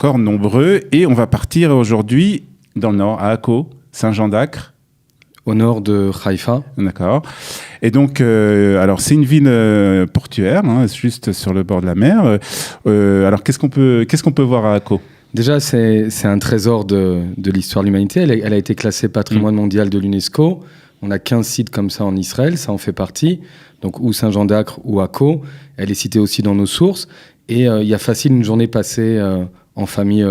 corps nombreux. Et on va partir aujourd'hui dans le nord, à Akko, Saint-Jean-d'Acre. Au nord de Haïfa. D'accord. Et donc, alors c'est une ville portuaire, hein, juste sur le bord de la mer. Alors, qu'est-ce qu'on peut voir à Akko ? Déjà, c'est un trésor de l'histoire de l'humanité. Elle a été classée patrimoine mondial de l'UNESCO. On a 15 sites comme ça en Israël, ça en fait partie. Donc, ou Saint-Jean-d'Acre ou Akko. Elle est citée aussi dans nos sources. Et il y a facile une journée passée en famille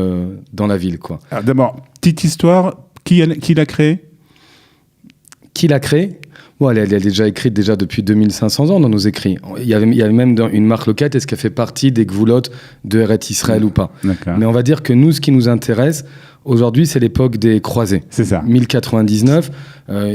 dans la ville, quoi. Alors, d'abord, petite histoire, qui l'a créée ? Qui l'a créée ? Bon, elle est déjà écrite depuis 2500 ans dans nos écrits. Il y avait même une marque locale, est-ce qu'elle fait partie des gvoulotes de Eretz Israël ou pas ? D'accord. Mais on va dire que nous, ce qui nous intéresse aujourd'hui, c'est l'époque des croisés. C'est ça. 1099,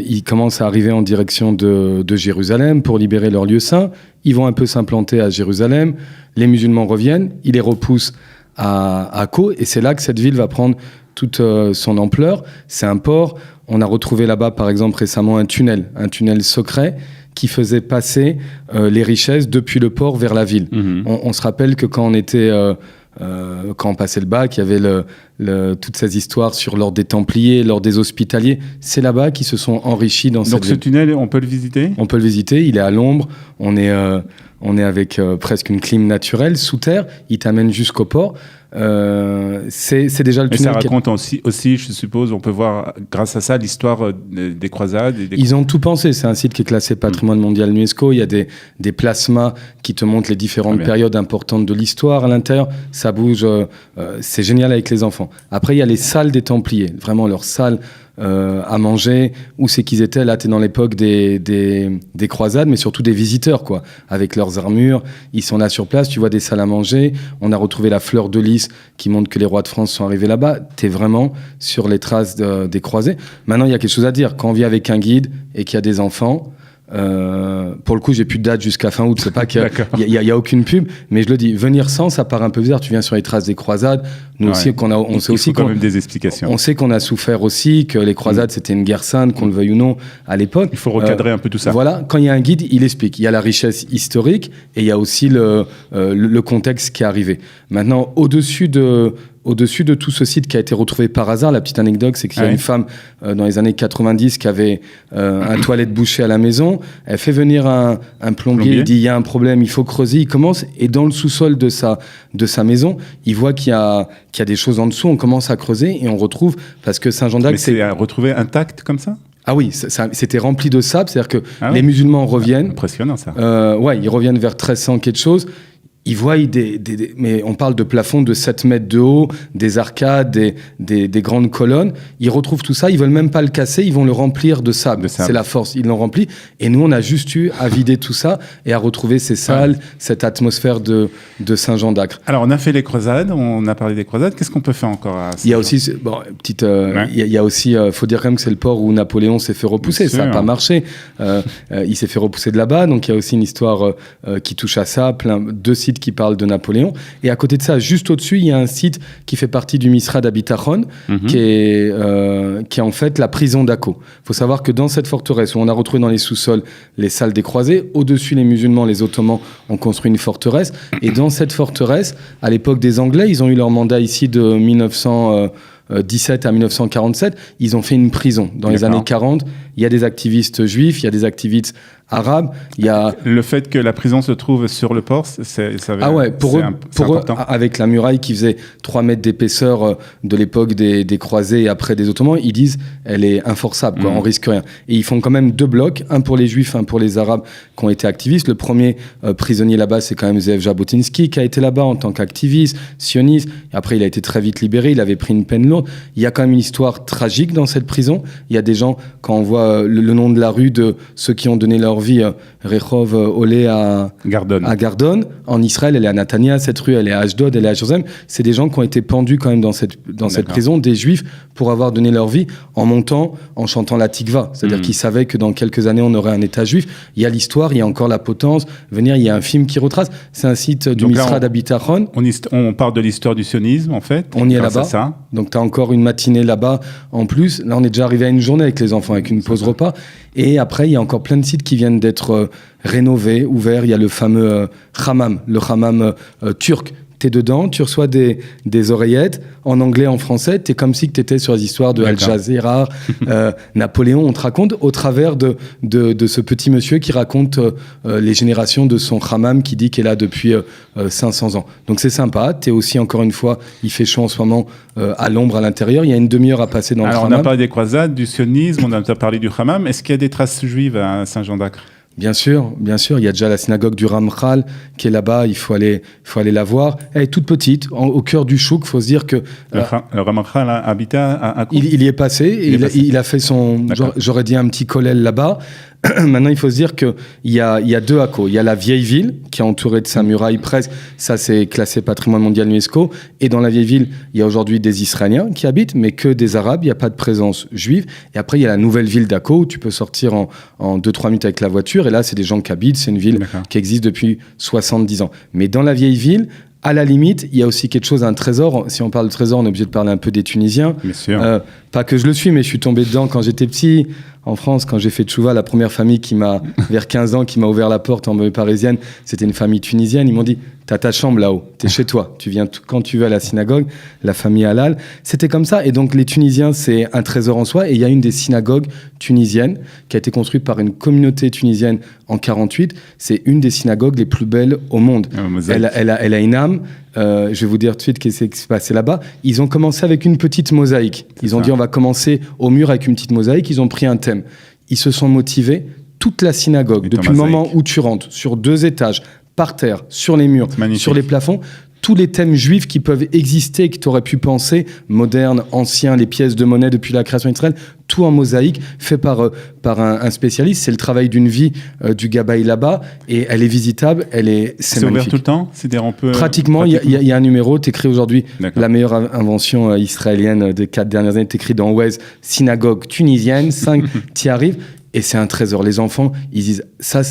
ils commencent à arriver en direction de Jérusalem pour libérer leur lieu saint. Ils vont un peu s'implanter à Jérusalem. Les musulmans reviennent, ils les repoussent à Akko, et c'est là que cette ville va prendre toute son ampleur. C'est un port. On a retrouvé là-bas, par exemple, récemment un tunnel secret qui faisait passer les richesses depuis le port vers la ville. Mmh. On se rappelle que quand on passait le bac, il y avait toutes ces histoires sur l'ordre des Templiers, l'ordre des Hospitaliers. C'est là-bas qu'ils se sont enrichis dans cette ville. Donc ce tunnel, on peut le visiter ? On peut le visiter, il est à l'ombre, on est avec presque une clim naturelle sous terre, il t'amène jusqu'au port. C'est déjà le tunnel. Et ça raconte aussi, je suppose, on peut voir grâce à ça l'histoire des croisades. Ils ont tout pensé. C'est un site qui est classé patrimoine mondial UNESCO. Il y a des plasmas qui te montrent les différentes périodes importantes de l'histoire à l'intérieur. Ça bouge. C'est génial avec les enfants. Après, il y a les salles des Templiers. Vraiment, leurs salles à manger. Où c'est qu'ils étaient ? Là, tu es dans l'époque des croisades, mais surtout des visiteurs, quoi. Avec leurs armures. Ils sont là sur place. Tu vois des salles à manger. On a retrouvé la fleur de lys qui montre que les rois de France sont arrivés là-bas. Tu es vraiment sur les traces des croisés. Maintenant, il y a quelque chose à dire. Quand on vit avec un guide et qu'il y a des enfants, pour le coup, j'ai plus de date jusqu'à fin août. C'est pas qu'il y a aucune pub, mais je le dis, venir sans, ça paraît un peu bizarre. Tu viens sur les traces des croisades. Nous aussi, on sait aussi quand même des explications. On sait qu'on a souffert aussi, que les croisades c'était une guerre sainte, qu'on le veuille ou non, à l'époque. Il faut recadrer un peu tout ça. Voilà, quand il y a un guide, il explique. Il y a la richesse historique et il y a aussi le contexte qui est arrivé. Maintenant, au-dessus de tout ce site qui a été retrouvé par hasard, la petite anecdote, c'est qu'il y a une femme dans les années 90 qui avait un toilette bouché à la maison. Elle fait venir un plombier, il dit il y a un problème, il faut creuser. Il commence et dans le sous-sol de sa maison, il voit qu'il y a des choses en dessous. On commence à creuser et on retrouve, parce que Saint-Jean-d'Acre... Mais c'est retrouvé intact comme ça ? Ah oui, c'était rempli de sable, c'est-à-dire que les musulmans reviennent... Impressionnant ça. Ils reviennent vers 1300 quelque chose. Ils voient mais on parle de plafonds de 7 mètres de haut, des arcades, des grandes colonnes. Ils retrouvent tout ça, ils veulent même pas le casser, ils vont le remplir de sable. C'est la force, ils l'ont rempli. Et nous, on a juste eu à vider tout ça et à retrouver ces salles, cette atmosphère de Saint-Jean-d'Acre. Alors, on a fait les croisades, on a parlé des croisades. Qu'est-ce qu'on peut faire encore à Il y a aussi, il y a aussi, faut dire quand même que c'est le port où Napoléon s'est fait repousser. Ça n'a pas marché. Il s'est fait repousser de là-bas. Donc, il y a aussi une histoire qui touche à ça. Deux sites qui parle de Napoléon. Et à côté de ça, juste au-dessus, il y a un site qui fait partie du Misrad Abitachon, qui est en fait la prison d'Akko. Il faut savoir que dans cette forteresse, où on a retrouvé dans les sous-sols les salles des croisés, au-dessus, les musulmans, les Ottomans ont construit une forteresse. Et dans cette forteresse, à l'époque des Anglais, ils ont eu leur mandat ici de 1917 à 1947, ils ont fait une prison. Dans les années 40, il y a des activistes juifs, il y a des activistes arabes. Il y a... Le fait que la prison se trouve sur le port, pour eux, avec la muraille qui faisait 3 mètres d'épaisseur de l'époque des croisés et après des Ottomans, ils disent elle est inforçable, on risque rien. Et ils font quand même 2 blocs, un pour les juifs, un pour les arabes qui ont été activistes. Le premier prisonnier là-bas, c'est quand même Zeev Jabotinsky qui a été là-bas en tant qu'activiste, sioniste. Et après, il a été très vite libéré, il avait pris une peine lourde. Il y a quand même une histoire tragique dans cette prison. Il y a des gens, quand on voit le nom de la rue de ceux qui ont donné leur vie, Rehov Olé à Gardon. En Israël, elle est à Natania, cette rue, elle est à Ashdod, elle est à Jérusalem. C'est des gens qui ont été pendus quand même dans cette prison, des juifs, pour avoir donné leur vie en montant, en chantant la tikva. C'est-à-dire qu'ils savaient que dans quelques années, on aurait un État juif. Il y a l'histoire, il y a encore la potence. Il y a un film qui retrace. C'est un site du Misrad Abitachon. On parle de l'histoire du sionisme, en fait. On y est là-bas. Donc, tu as encore une matinée là-bas en plus. Là, on est déjà arrivé à une journée avec les enfants, avec une pause repas. Et après, il y a encore plein de sites qui viennent d'être rénovés, ouverts. Il y a le fameux hammam, le hammam turc. t'es dedans, tu reçois des oreillettes en anglais, en français, t'es comme si t'étais sur les histoires de Al Jazeera, Napoléon, on te raconte au travers de ce petit monsieur qui raconte les générations de son hammam qui dit qu'elle est là depuis 500 ans. Donc c'est sympa, t'es aussi encore une fois, il fait chaud en ce moment à l'ombre à l'intérieur, il y a une demi-heure à passer dans le hammam. Alors on a parlé des croisades, du sionisme, on a parlé du hammam, est-ce qu'il y a des traces juives à Saint-Jean-d'Acre ? Bien sûr, il y a déjà la synagogue du Ramchal qui est là-bas, il faut aller la voir. Elle est toute petite, au cœur du chouk, il faut se dire que... Le Ramchal habitait à Akko ? Il y est passé, il a fait son, j'aurais dit un petit kollel là-bas. Maintenant, il faut se dire qu'il y a deux Akko. Il y a la vieille ville qui est entourée de sa muraille presque. Ça, c'est classé patrimoine mondial UNESCO. Et dans la vieille ville, il y a aujourd'hui des Israéliens qui habitent, mais que des Arabes. Il n'y a pas de présence juive. Et après, il y a la nouvelle ville d'Akko où tu peux sortir en 2-3 minutes avec la voiture. Et là, c'est des gens qui habitent. C'est une ville qui existe depuis 70 ans. Mais dans la vieille ville, à la limite, il y a aussi quelque chose, un trésor. Si on parle de trésor, on est obligé de parler un peu des Tunisiens. Bien sûr. Pas que je le suis, mais je suis tombé dedans quand j'étais petit. En France, quand j'ai fait tchouva, la première famille vers 15 ans, qui m'a ouvert la porte en banlieue parisienne, c'était une famille tunisienne. Ils m'ont dit, t'as ta chambre là-haut, t'es chez toi, tu viens quand tu veux à la synagogue, la famille halal. C'était comme ça. Et donc, les Tunisiens, c'est un trésor en soi. Et il y a une des synagogues tunisiennes qui a été construite par une communauté tunisienne en 48. C'est une des synagogues les plus belles au monde. Elle a une âme. Je vais vous dire tout de suite qu'est-ce qui s'est passé là-bas. Ils ont commencé avec une petite mosaïque. Ils ont dit, on va commencer au mur avec une petite mosaïque. Ils ont pris un thème. Ils se sont motivés. Toute la synagogue, depuis le moment où tu rentres, sur 2 étages, par terre, sur les murs, sur les plafonds, tous les thèmes juifs qui peuvent exister, que tu aurais pu penser, modernes, anciens, les pièces de monnaie depuis la création d'Israël, tout en mosaïque, fait par un spécialiste. C'est le travail d'une vie du Gabaï là-bas, et elle est visitable, c'est magnifique. Ouvert tout le temps ? Pratiquement, il y a un numéro, t'écris aujourd'hui la meilleure invention israélienne des 4 dernières années, t'écris dans Waze, synagogue tunisienne, 5, t'y arrives. Et c'est un trésor. Les enfants, ils disent, ça,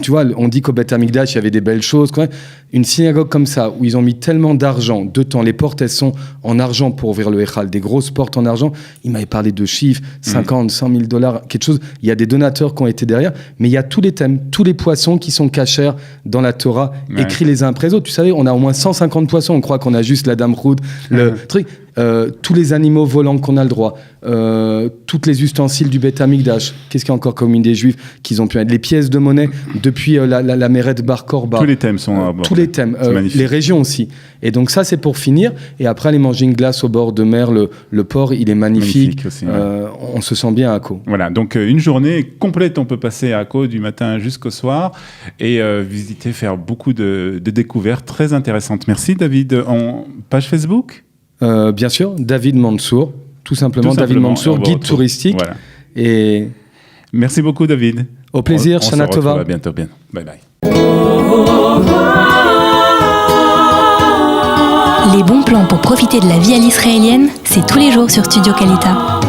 tu vois, on dit qu'au Beth Amikdash, il y avait des belles choses. Quoi. Une synagogue comme ça, où ils ont mis tellement d'argent, de temps, les portes, elles sont en argent pour ouvrir le Echal, des grosses portes en argent. Il m'avait parlé de chiffres, 50, 100 000 $, quelque chose. Il y a des donateurs qui ont été derrière, mais il y a tous les thèmes, tous les poissons qui sont cachers dans la Torah, écrits les uns après les autres. Tu savais, on a au moins 150 poissons. On croit qu'on a juste la Dame Roud, le truc. Tous les animaux volants qu'on a le droit, tous les ustensiles du Beth Amikdash, qu'est-ce qu'il y a encore comme une des Juifs qu'ils ont pu mettre, les pièces de monnaie depuis la Mérette Bar Korba. Tous les thèmes sont tous les thèmes, les régions aussi. Et donc ça, c'est pour finir. Et après, aller manger une glace au bord de mer, le port, il est magnifique. Aussi, on se sent bien à Akko. Voilà, donc une journée complète, on peut passer à Akko du matin jusqu'au soir et visiter, faire beaucoup de découvertes très intéressantes. Merci David. En page Facebook ? Bien sûr, David Mansour, tout simplement David Mansour, guide touristique. Voilà. Et merci beaucoup David. Au plaisir, Shana Tova. À bientôt, bien. Bye bye. Les bons plans pour profiter de la vie à l'israélienne, c'est tous les jours sur Studio Kalita.